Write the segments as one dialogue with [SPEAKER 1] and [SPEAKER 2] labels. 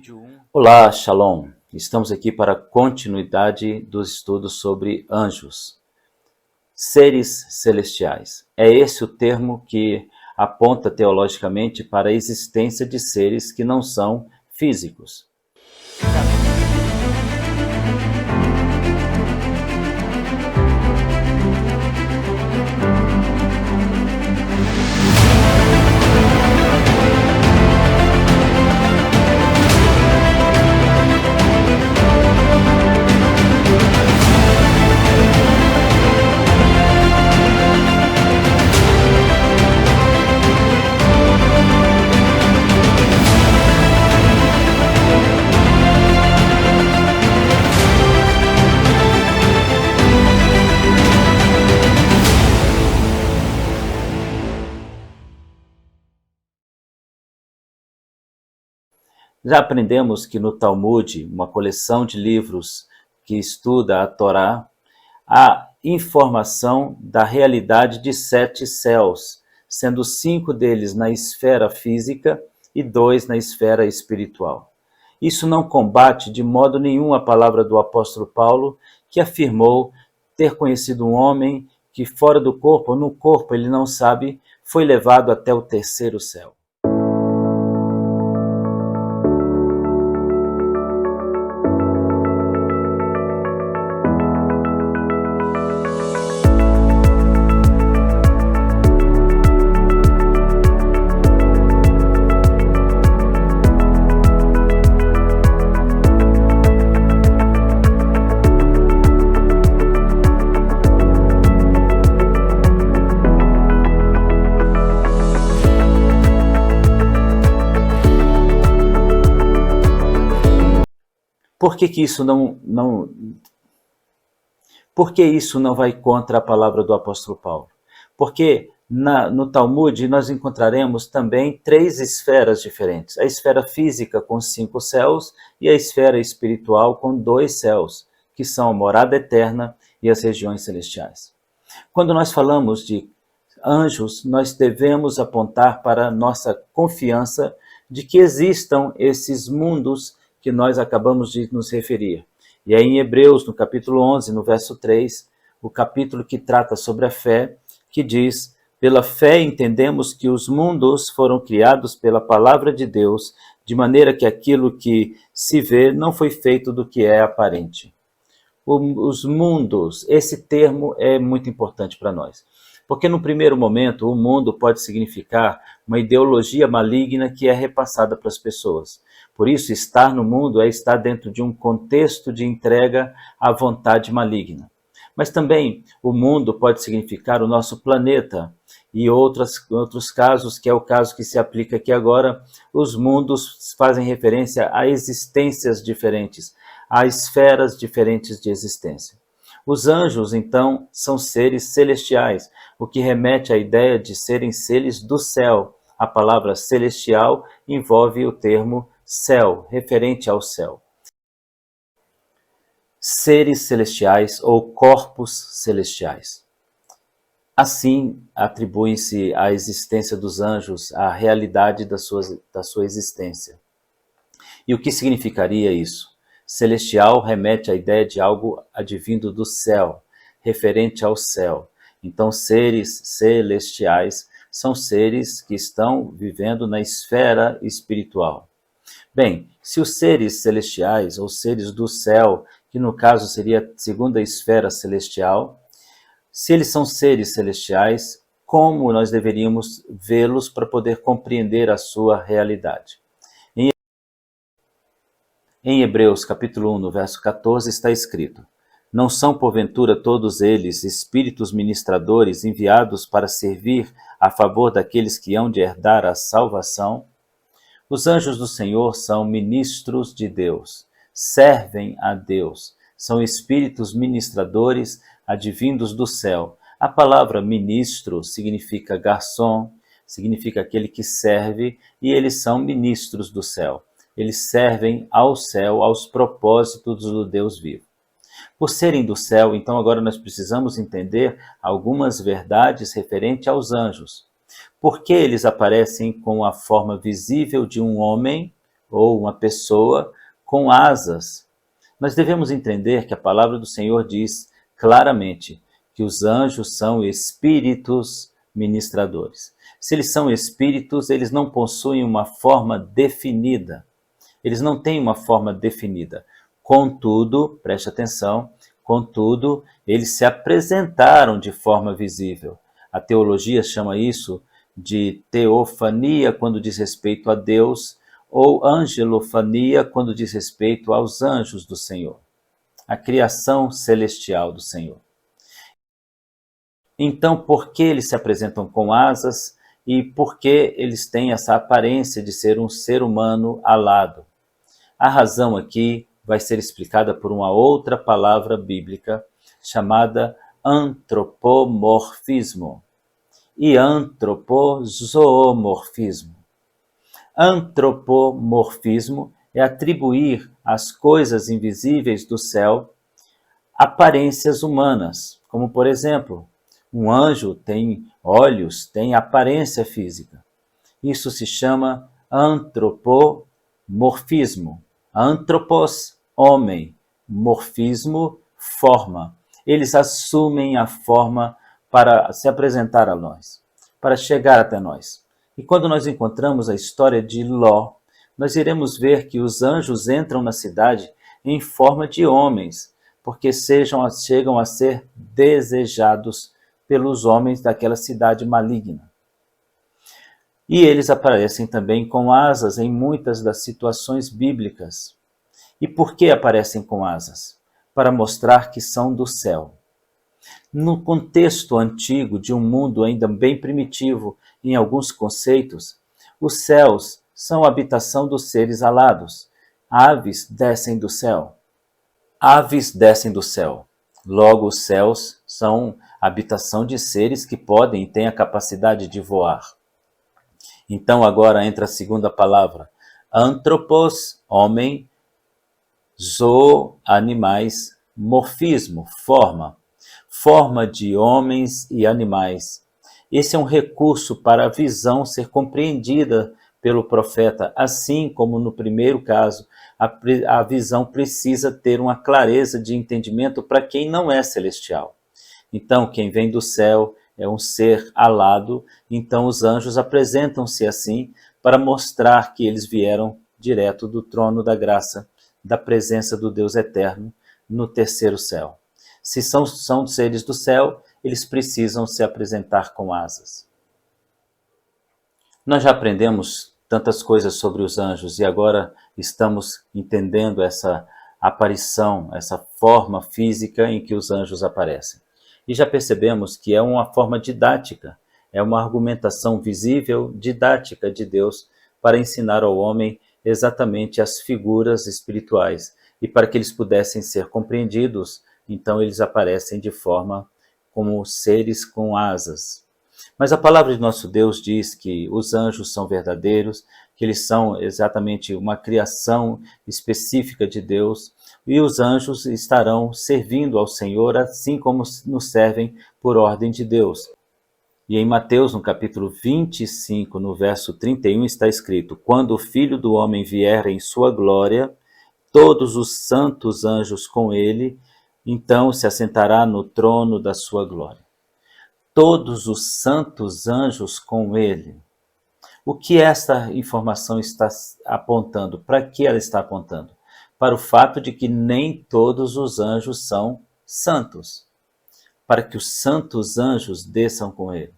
[SPEAKER 1] Vídeo 1. Olá, Shalom! Estamos aqui para a continuidade dos estudos sobre anjos, seres celestiais. É esse o termo que aponta teologicamente para a existência de seres que não são físicos. Já aprendemos que no Talmud, uma coleção de livros que estuda a Torá, há informação da realidade de 7 céus, sendo 5 deles na esfera física e 2 na esfera espiritual. Isso não combate de modo nenhum a palavra do apóstolo Paulo, que afirmou ter conhecido um homem que fora do corpo, ou no corpo ele não sabe, foi levado até o 3º céu. Por que isso não vai contra a palavra do apóstolo Paulo? Porque no Talmud nós encontraremos também 3 esferas diferentes. A esfera física com 5 céus e a esfera espiritual com 2 céus, que são a morada eterna e as regiões celestiais. Quando nós falamos de anjos, nós devemos apontar para a nossa confiança de que existam esses mundos que nós acabamos de nos referir. E aí em Hebreus, no capítulo 11, no verso 3, o capítulo que trata sobre a fé, que diz: pela fé entendemos que os mundos foram criados pela palavra de Deus, de maneira que aquilo que se vê não foi feito do que é aparente. Os mundos, esse termo é muito importante para nós. Porque no primeiro momento, o mundo pode significar uma ideologia maligna que é repassada para as pessoas. Por isso, estar no mundo é estar dentro de um contexto de entrega à vontade maligna. Mas também o mundo pode significar o nosso planeta e outros casos, que é o caso que se aplica aqui agora, os mundos fazem referência a existências diferentes, a esferas diferentes de existência. Os anjos, então, são seres celestiais, o que remete à ideia de serem seres do céu. A palavra celestial envolve o termo céu, referente ao céu. Seres celestiais ou corpos celestiais. Assim, atribuem-se à existência dos anjos a realidade da sua existência. E o que significaria isso? Celestial remete à ideia de algo advindo do céu, referente ao céu. Então, seres celestiais são seres que estão vivendo na esfera espiritual. Bem, se os seres celestiais, ou seres do céu, que no caso seria a segunda esfera celestial, se eles são seres celestiais, como nós deveríamos vê-los para poder compreender a sua realidade? Em Hebreus capítulo 1, no verso 14, está escrito: não são porventura todos eles espíritos ministradores enviados para servir a favor daqueles que hão de herdar a salvação? Os anjos do Senhor são ministros de Deus, servem a Deus, são espíritos ministradores advindos do céu. A palavra ministro significa garçom, significa aquele que serve, e eles são ministros do céu. Eles servem ao céu, aos propósitos do Deus vivo. Por serem do céu, então agora nós precisamos entender algumas verdades referentes aos anjos. Por que eles aparecem com a forma visível de um homem, ou uma pessoa com asas. Nós devemos entender que a palavra do Senhor diz claramente que os anjos são espíritos ministradores. Se eles são espíritos, eles não possuem uma forma definida. Eles não têm uma forma definida. Contudo, preste atenção, contudo, eles se apresentaram de forma visível. A teologia chama isso de teofania quando diz respeito a Deus, ou angelofania quando diz respeito aos anjos do Senhor, a criação celestial do Senhor. Então, por que eles se apresentam com asas e por que eles têm essa aparência de ser um ser humano alado? A razão aqui vai ser explicada por uma outra palavra bíblica chamada antropomorfismo e antropozoomorfismo. Antropomorfismo é atribuir às coisas invisíveis do céu aparências humanas, como por exemplo, um anjo tem olhos, tem aparência física. Isso se chama antropomorfismo. Antropos, homem, morfismo, forma. Eles assumem a forma para se apresentar a nós, para chegar até nós. E quando nós encontramos a história de Ló, nós iremos ver que os anjos entram na cidade em forma de homens, porque chegam a ser desejados pelos homens daquela cidade maligna. E eles aparecem também com asas em muitas das situações bíblicas. E por que aparecem com asas? Para mostrar que são do céu. No contexto antigo de um mundo ainda bem primitivo em alguns conceitos, os céus são a habitação dos seres alados. Aves descem do céu. Aves descem do céu. Logo, os céus são a habitação de seres que podem e têm a capacidade de voar. Então agora entra a segunda palavra. Antropos, homem, zoo, animais, morfismo, forma. Forma de homens e animais. Esse é um recurso para a visão ser compreendida pelo profeta, assim como no primeiro caso, a visão precisa ter uma clareza de entendimento para quem não é celestial. Então, quem vem do céu é um ser alado, então os anjos apresentam-se assim para mostrar que eles vieram direto do trono da graça, da presença do Deus eterno no terceiro céu. Se são seres do céu, eles precisam se apresentar com asas. Nós já aprendemos tantas coisas sobre os anjos e agora estamos entendendo essa aparição, essa forma física em que os anjos aparecem. E já percebemos que é uma forma didática, é uma argumentação visível, didática de Deus para ensinar ao homem exatamente as figuras espirituais e para que eles pudessem ser compreendidos, então eles aparecem de forma como seres com asas. Mas a palavra de nosso Deus diz que os anjos são verdadeiros, que eles são exatamente uma criação específica de Deus, e os anjos estarão servindo ao Senhor assim como nos servem por ordem de Deus. E em Mateus, no capítulo 25, no verso 31, está escrito: quando o Filho do Homem vier em sua glória, todos os santos anjos com ele, então se assentará no trono da sua glória. Todos os santos anjos com ele. O que esta informação está apontando? Para que ela está apontando? Para o fato de que nem todos os anjos são santos. Para que os santos anjos desçam com ele.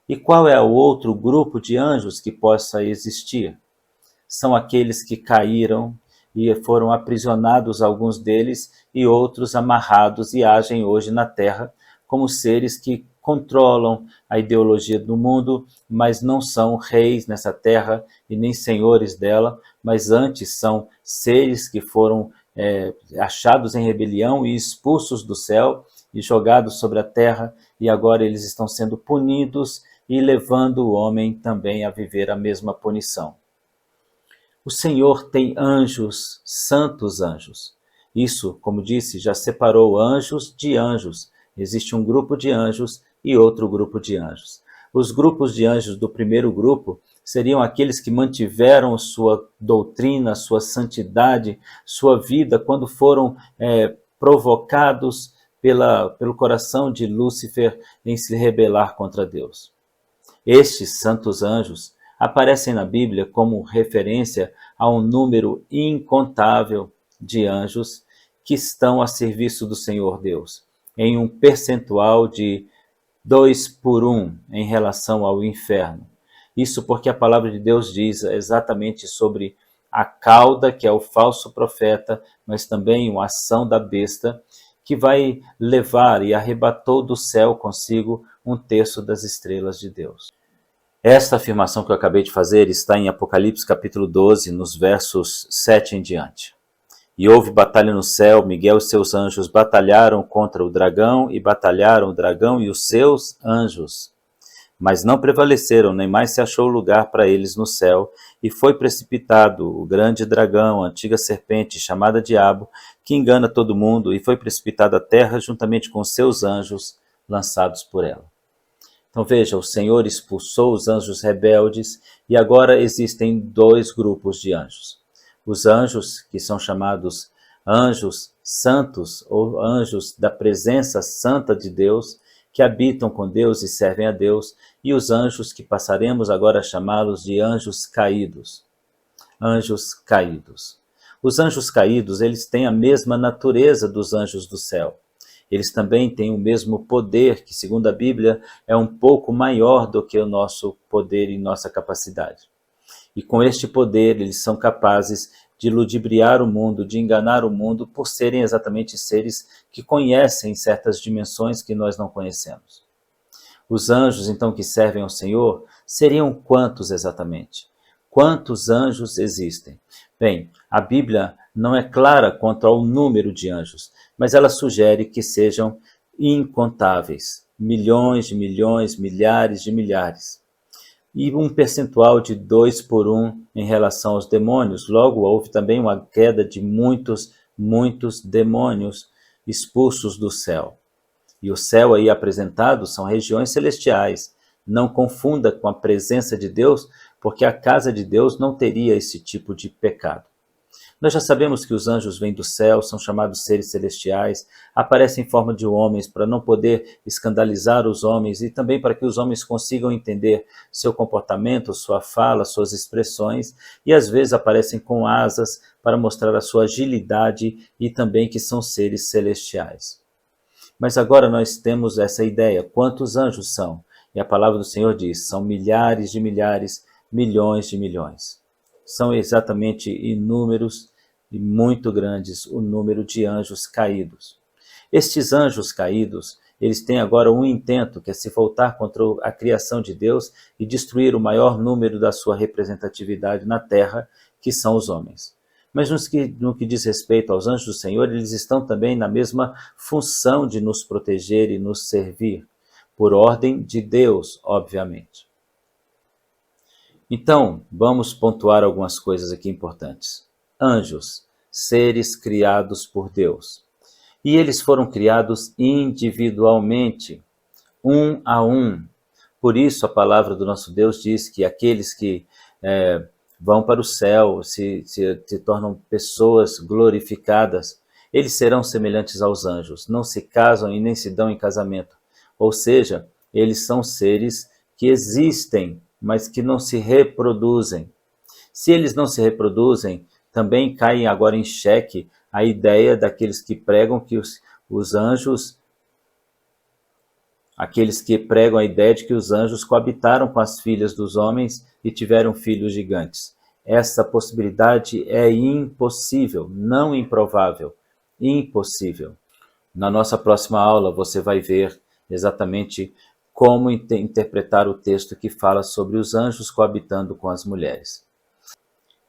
[SPEAKER 1] E qual é o outro grupo de anjos que possa existir? São aqueles que caíram e foram aprisionados, alguns deles, e outros amarrados e agem hoje na terra como seres que controlam a ideologia do mundo, mas não são reis nessa terra e nem senhores dela, mas antes são seres que foram achados em rebelião e expulsos do céu e jogados sobre a terra, e agora eles estão sendo punidos e levando o homem também a viver a mesma punição. O Senhor tem anjos, santos anjos. Isso, como disse, já separou anjos de anjos. Existe um grupo de anjos e outro grupo de anjos. Os grupos de anjos do primeiro grupo seriam aqueles que mantiveram sua doutrina, sua santidade, sua vida, quando foram provocados pelo coração de Lúcifer em se rebelar contra Deus. Estes santos anjos aparecem na Bíblia como referência a um número incontável de anjos que estão a serviço do Senhor Deus, em um percentual de 2 por 1 em relação ao inferno. Isso porque a palavra de Deus diz exatamente sobre a cauda, que é o falso profeta, mas também uma ação da besta, que vai levar e arrebatou do céu consigo 1/3 das estrelas de Deus. Esta afirmação que eu acabei de fazer está em Apocalipse capítulo 12, nos versos 7 em diante. E houve batalha no céu, Miguel e seus anjos batalharam contra o dragão, e batalharam o dragão e os seus anjos. Mas não prevaleceram, nem mais se achou lugar para eles no céu, e foi precipitado o grande dragão, a antiga serpente, chamada Diabo, que engana todo mundo, e foi precipitado à terra juntamente com seus anjos, lançados por ela. Então veja, o Senhor expulsou os anjos rebeldes, e agora existem 2 grupos de anjos. Os anjos, que são chamados anjos santos, ou anjos da presença santa de Deus, que habitam com Deus e servem a Deus, e os anjos que passaremos agora a chamá-los de anjos caídos. Anjos caídos. Os anjos caídos, eles têm a mesma natureza dos anjos do céu. Eles também têm o mesmo poder, que segundo a Bíblia é um pouco maior do que o nosso poder e nossa capacidade. E com este poder, eles são capazes de ludibriar o mundo, de enganar o mundo, por serem exatamente seres que conhecem certas dimensões que nós não conhecemos. Os anjos, então, que servem ao Senhor, seriam quantos exatamente? Quantos anjos existem? Bem, a Bíblia não é clara quanto ao número de anjos, mas ela sugere que sejam incontáveis, milhões de milhões, milhares de milhares. E um percentual de 2 por 1 em relação aos demônios. Logo, houve também uma queda de muitos demônios expulsos do céu. E o céu aí apresentado são regiões celestiais. Não confunda com a presença de Deus, porque a casa de Deus não teria esse tipo de pecado. Nós já sabemos que os anjos vêm do céu, são chamados seres celestiais, aparecem em forma de homens para não poder escandalizar os homens e também para que os homens consigam entender seu comportamento, sua fala, suas expressões, e às vezes aparecem com asas para mostrar a sua agilidade e também que são seres celestiais. Mas agora nós temos essa ideia, quantos anjos são? E a palavra do Senhor diz, são milhares de milhares, milhões de milhões. São exatamente inúmeros e muito grandes o número de anjos caídos. Estes anjos caídos, eles têm agora um intento, que é se voltar contra a criação de Deus e destruir o maior número da sua representatividade na terra, que são os homens. Mas no que diz respeito aos anjos do Senhor, eles estão também na mesma função de nos proteger e nos servir, por ordem de Deus, obviamente. Então, vamos pontuar algumas coisas aqui importantes. Anjos, seres criados por Deus. E eles foram criados individualmente, um a um. Por isso a palavra do nosso Deus diz que aqueles que vão para o céu, se tornam pessoas glorificadas, eles serão semelhantes aos anjos, não se casam e nem se dão em casamento. Ou seja, eles são seres que existem, mas que não se reproduzem. Se eles não se reproduzem, também cai agora em xeque a ideia daqueles que pregam que os anjos, aqueles que pregam a ideia de que os anjos coabitaram com as filhas dos homens e tiveram filhos gigantes. Essa possibilidade é impossível, não improvável, impossível. Na nossa próxima aula você vai ver exatamente como interpretar o texto que fala sobre os anjos coabitando com as mulheres.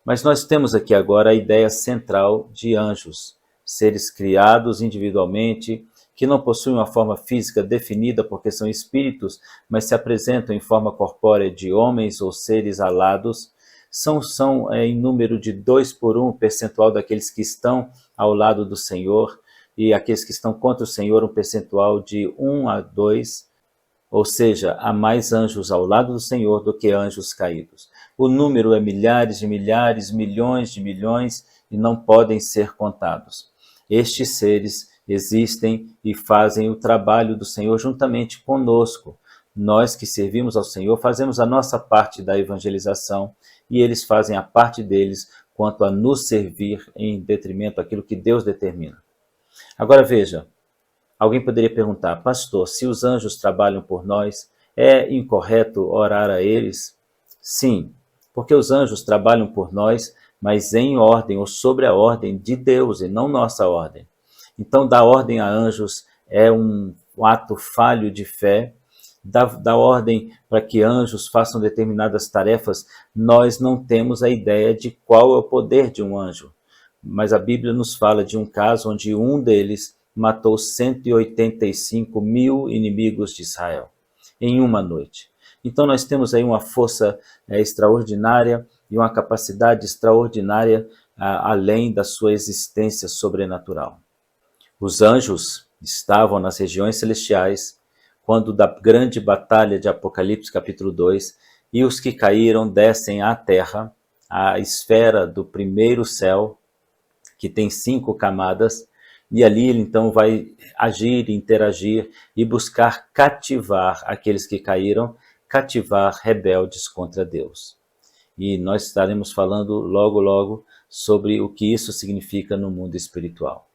[SPEAKER 1] Mas nós temos aqui agora a ideia central de anjos, seres criados individualmente, que não possuem uma forma física definida porque são espíritos, mas se apresentam em forma corpórea de homens ou seres alados, são em número de 2 por 1 percentual daqueles que estão ao lado do Senhor, e aqueles que estão contra o Senhor um percentual de 1 a 2. Ou seja, há mais anjos ao lado do Senhor do que anjos caídos. O número é milhares de milhares, milhões de milhões e não podem ser contados. Estes seres existem e fazem o trabalho do Senhor juntamente conosco. Nós que servimos ao Senhor fazemos a nossa parte da evangelização e eles fazem a parte deles quanto a nos servir em detrimento daquilo que Deus determina. Agora veja, alguém poderia perguntar, pastor, se os anjos trabalham por nós, é incorreto orar a eles? Sim, porque os anjos trabalham por nós, mas em ordem ou sobre a ordem de Deus e não nossa ordem. Então, dar ordem a anjos é um ato falho de fé. Dar ordem para que anjos façam determinadas tarefas, nós não temos a ideia de qual é o poder de um anjo. Mas a Bíblia nos fala de um caso onde um deles matou 185 mil inimigos de Israel em uma noite. Então nós temos aí uma força extraordinária e uma capacidade extraordinária além da sua existência sobrenatural. Os anjos estavam nas regiões celestiais quando da grande batalha de Apocalipse capítulo 2, e os que caíram descem à terra, à esfera do primeiro céu, que tem 5 camadas, e ali ele então vai agir, interagir e buscar cativar aqueles que caíram, cativar rebeldes contra Deus. E nós estaremos falando logo, logo sobre o que isso significa no mundo espiritual.